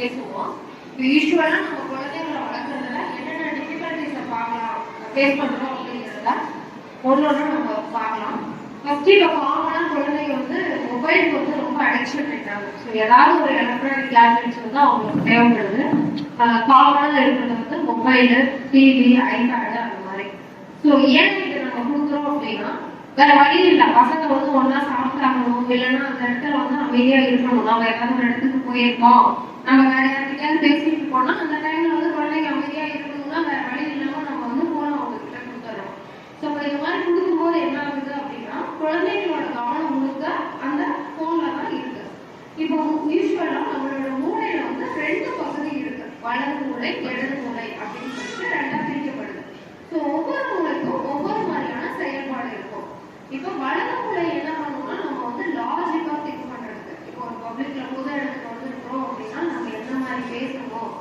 பேசுவோம். யூஸ்வலா நம்ம குழந்தைகளை வளர்க்கறதுல என்னென்ன டிஃபிகல்டிஸை பார்க்கலாம் ஃபேஸ் பண்றோம் அப்படிங்கிறத ஒன்னொன்னு நம்ம பார்க்கலாம். ஃபர்ஸ்ட் இப்போ காமனா குழந்தைங்க வந்து மொபைலுக்கு வந்து ரொம்ப அடிக்ஷன் ஆயிட்டாங்க. ஸோ ஏதாவது ஒரு எலக்ட்ரானிக் கேஜெட்ஸ் வந்து அவங்களுக்கு தேவைப்படுது. காமனாக இருக்கிறது வந்து மொபைலு, டிவி, ஐபேடு அந்த மாதிரி. ஸோ ஏன் இதை நம்ம கொடுக்குறோம் அப்படின்னா வேற வழி இல்லை. பசங்க வந்து ஒன்னா சாப்பிட்டாகணும், இல்லைன்னா அந்த இடத்துல வந்து அமைதியா இருக்கணும். நம்ம ஏதாவது ஒரு இடத்துக்கு போயிருக்கோம், நம்ம வேற யார்கிட்டயாவது பேசிட்டு போனா அந்த டைம்ல வந்து குழந்தைங்க அமைதியா இருக்கணும்னா வேற வழி இல்லாம நம்ம வந்து போன அவங்க கிட்ட கொடுத்துறோம். ஸோ இந்த மாதிரி கொடுக்கும்போது என்ன ஆகுது அப்படின்னா குழந்தைங்களோட கவனம் முழுக்க அந்த போன்ல தான் இருக்கு. இப்போ யூஸ்வலா நம்மளோட மூளையில வந்து 2 பகுதி இருக்கு, வலது மூளை, இடது மூளை அப்படின்னு சொல்லிட்டு 2ஆ பிரிக்கப்படுது. ஸோ ஒவ்வொரு மூளைக்கும் ஒவ்வொரு மாதிரியான செயல்பாடு இருக்கும். இப்போ வலது மூளை என்ன பண்ணுவோம்னா நம்ம வந்து லாஜிக்கா திங்க் பண்றது. இப்போ ஒரு பப்ளிக்ல பொது இடத்துக்கு வந்துருக்கோம் அப்படின்னா நம்ம என்ன மாதிரி பேசணும்,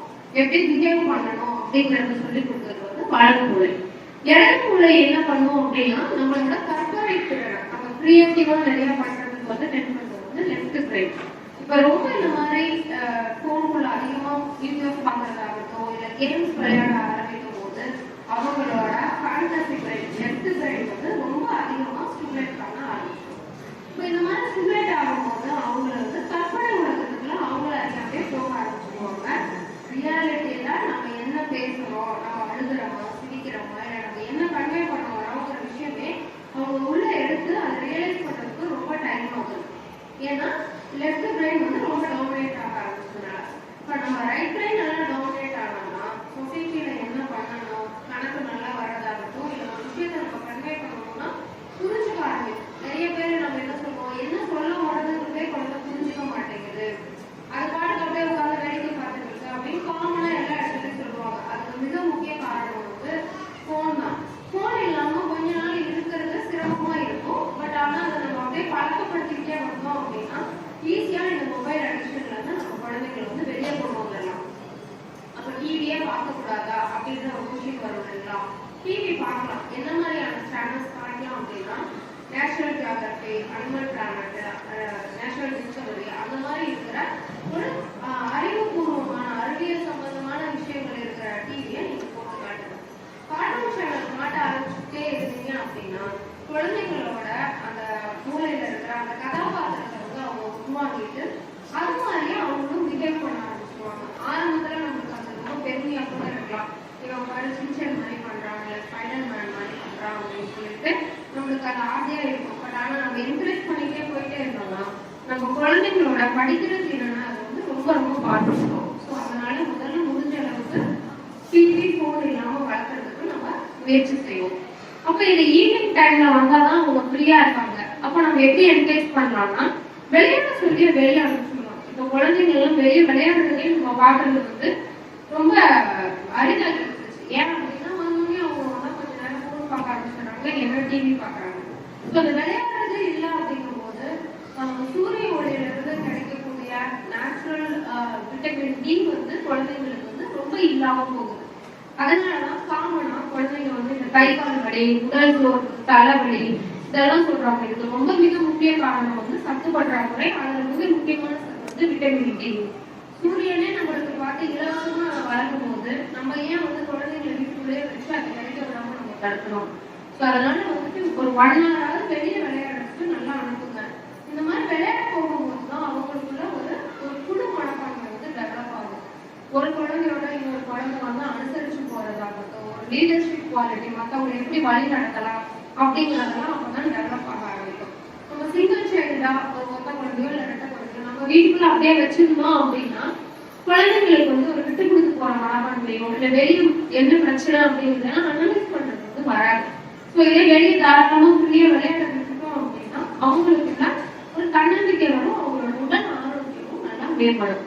எப்படி பிஹேவ் பண்ணணும் அப்படிங்கறத சொல்லி கொடுக்கறது வந்து வலது மூளை. இடது மூளை என்ன பண்ணுவோம் அப்படின்னா நம்மளோட கற்பனை திறனை, நம்ம கிரியேட்டிவா நிறைய பண்றதுக்கு வந்து டென் பண்றது வந்து லெஃப்ட் பிரெயின். இப்ப ரொம்ப இந்த மாதிரி போன்குள்ள அதிகமா வீடியோஸ் பார்க்கறதாகட்டும், இல்ல கேம்ஸ் விளையாட ஆரம்பிக்கும் போது அவங்களோட ஃபேண்டசி பிரெயின், லெஃப்ட் பிரெயின் வந்து ரொம்ப அதிகமா ஸ்டிமுலேட் பண்ண ஆரம்பிக்கும். இப்போ இந்த மாதிரி ஸ்டிமுலேட் ஆகும்போது அவங்கள வந்து கற்பனை உலகத்துக்குள்ள அவங்கள அறியாமே போக ஆரம்பிச்சிருவாங்க. ரியாலிட்டியில நம்ம என்ன பேசுறோம், நம்ம அழுகிறோமா, சிரிக்கிறோமா, இல்லை நம்ம என்ன கன்வே பண்ண வரோங்கிற விஷயமே அவங்க உள்ள எடுத்து அதை ரியலைஸ் பண்றதுக்கு ரொம்ப டைம் ஆகுது. ஏன்னா லெஃப்ட் பிரெயின் வந்து ரொம்ப டாமினேட் ஆக ஆரம்பிச்சதுனால. இப்போ நம்ம ரைட் பிரெயின் நல்லா டாமினேட் ஆனோம்னா சொசைட்டியில என்ன பண்ணணும், கணக்கு நல்லா வரதாகட்டும், இல்லை ஒரு விஷயத்தை நம்ம கன்வே பண்ணணும்னா புரிஞ்சுக்க ஆரம்பிக்கும். நிறைய பேர் நம்ம என்ன சொல்லுவோம், என்ன சொல்ல உடனே குழந்தை புரிஞ்சுக்க மாட்டேங்குது, அது பாட்டுக்கு அப்படியே உட்காந்து வேடிக்கை பார்த்துட்டு இருக்கு அப்படின்னு காமனா எல்லா இடத்துலையும் சொல்லுவாங்க. அதுக்கு மிக முக்கிய காரணம் வந்து போன் தான். போன் இல்லாம கொஞ்ச நாள் இருக்கிறது சிரமமா இருக்கும். பட் ஆனா அதை நம்ம அப்படியே பழக்கப்படுத்திக்கிட்டே வந்தோம் அப்படின்னா ஈஸியா இந்த மொபைல் அடிக்ஷன்ல இருந்து நம்ம குழந்தைகளை வந்து வெளியே கொண்டு வந்துடலாம். அப்ப டிவியே பார்க்க கூடாதா அப்படின்ற ஒரு விஷயம் வரும் இல்லைங்களா? டிவி பார்க்கலாம். என்ன மாதிரியான சேனல்ஸ் பார்க்கலாம் அப்படின்னா national geography, animal planet, national Discovery அந்த மாதிரி இருக்கிற ஒரு அறிவுபூர்வமான அறிவியல் சம்பந்தமான விஷயங்கள் இருக்கிற டிவியை நீங்க போட்டு காட்டுங்க. கார்ட்டூன் சேனல் மாட்ட ஆரம்பிச்சுட்டே இருந்தீங்க அப்படின்னா குழந்தைங்களோட அந்த மூளையில இருக்கிற அந்த கதாபாத்திரத்தை வந்து அவங்க உருவாக்கிட்டு அது மாதிரியே அவங்களும் பிஹேவ் பண்ண ஆரம்பிச்சுருவாங்க. ஆரம்பத்துல நம்மளுக்கு அது ரொம்ப பெருமையா கூட இருக்கலாம். இவங்க மாதிரி சின்சன் மாதிரி பண்றாங்க, ஸ்பைடர் மேன் மாதிரி பண்றாங்க அப்படின்னு சொல்லிட்டு நம்மளுக்கு அது ஆசையா இருக்கும். பட் ஆனா நம்ம என்கரேஜ் பண்ணிட்டே போயிட்டே இருந்தோம்னா நம்ம குழந்தைங்களோட படிக்கிற திறனை அது வந்து ரொம்ப ரொம்ப பாதிக்கும். ஸோ அதனால முதல்ல முடிஞ்ச அளவுக்கு டிவி போன் இல்லாம வளர்க்கறதுக்கு நம்ம முயற்சி செய்வோம். அப்ப இந்த ஈவினிங் டைம்ல வந்தாதான் அவங்க ஃப்ரீயா இருப்பாங்க. அப்ப நம்ம எப்படி என்கரேஜ் பண்ணலாம்னா வெளியாட சொல்லி வெளியே அனுப்பிச்சுடலாம். இப்போ குழந்தைங்க எல்லாம் வெளியே விளையாடுறதையும் நம்ம பாக்குறது வந்து ரொம்ப அரிதாக இருந்துச்சு. ஏன் அப்படின்னா வந்தோடனே அவங்க வந்து கொஞ்ச நேரம் போன் பார்க்க ஆரம்பிச்சுறாங்க, என்ன டிவி பாக்குறாங்க. ஸோ அந்த விளையாடுறது இல்லை அப்படிங்கும் போது சூரிய ஒளியில இருந்து கிடைக்கக்கூடிய நேச்சுரல் விட்டமின் டி வந்து குழந்தைங்களுக்கு வந்து ரொம்ப இல்லாம போகுது. அதனாலதான் காமனா குழந்தைங்க வந்து இந்த கை கால் வலி, உடல் சோர்வு, தலைவலி இதெல்லாம் சொல்றாங்க. இதுக்கு ரொம்ப மிக முக்கிய காரணம் வந்து சத்து பற்றாக்குறை. அதுல மிக முக்கியமான சத்து வந்து விட்டமின் டி. சூரியனே நம்மளுக்கு பார்த்து இலவசமா வளரும் போது நம்ம ஏன் வந்து குழந்தைங்களை வீட்டுக்குள்ளேயே வச்சு அதை கிடைக்க விடாம நம்ம தடுக்கிறோம். ஸோ அதனால வந்துட்டு ஒரு 1 hour வெளியே விளையாடுறதுக்கு நல்லா அனுப்புங்க. இந்த மாதிரி விளையாட போகும்போது தான் அவங்களுக்குள்ள ஒரு குழு மனப்பான்மை வந்து டெவலப் ஆகும். ஒரு குழந்தையோட இன்னொரு குழந்தை வந்து அனுசரிச்சு போறதாகட்டும், ஒரு லீடர்ஷிப் குவாலிட்டி, மற்றவங்களை எப்படி வழி நடத்தலாம் அப்படிங்கிறதெல்லாம் அப்பதான் டெவலப் ஆக ஆரம்பிக்கும். நம்ம சிங்கிள் சைல்டா ஒரு மொத்த குழந்தையோ இல்லை ரெட்டை குழந்தையோ நம்ம வீட்டுக்குள்ள அப்படியே வச்சிருந்தோம் அப்படின்னா குழந்தைங்களுக்கு வந்து ஒரு விட்டு கொடுத்து போற மனப்பான்மையோ இல்லை வெளியே என்ன பிரச்சனை அப்படிங்கிறதெல்லாம் அனலைஸ் பண்றது வந்து வராது. ஸோ இதே வெளியே தாராளமா ஃப்ரீயா விளையாட விட்டுட்டோம் அப்படின்னா அவங்களுக்குள்ள ஒரு தன்னம்பிக்கை வரும், அவங்களோட உடல் ஆரோக்கியமும் நல்லா மேம்படும்.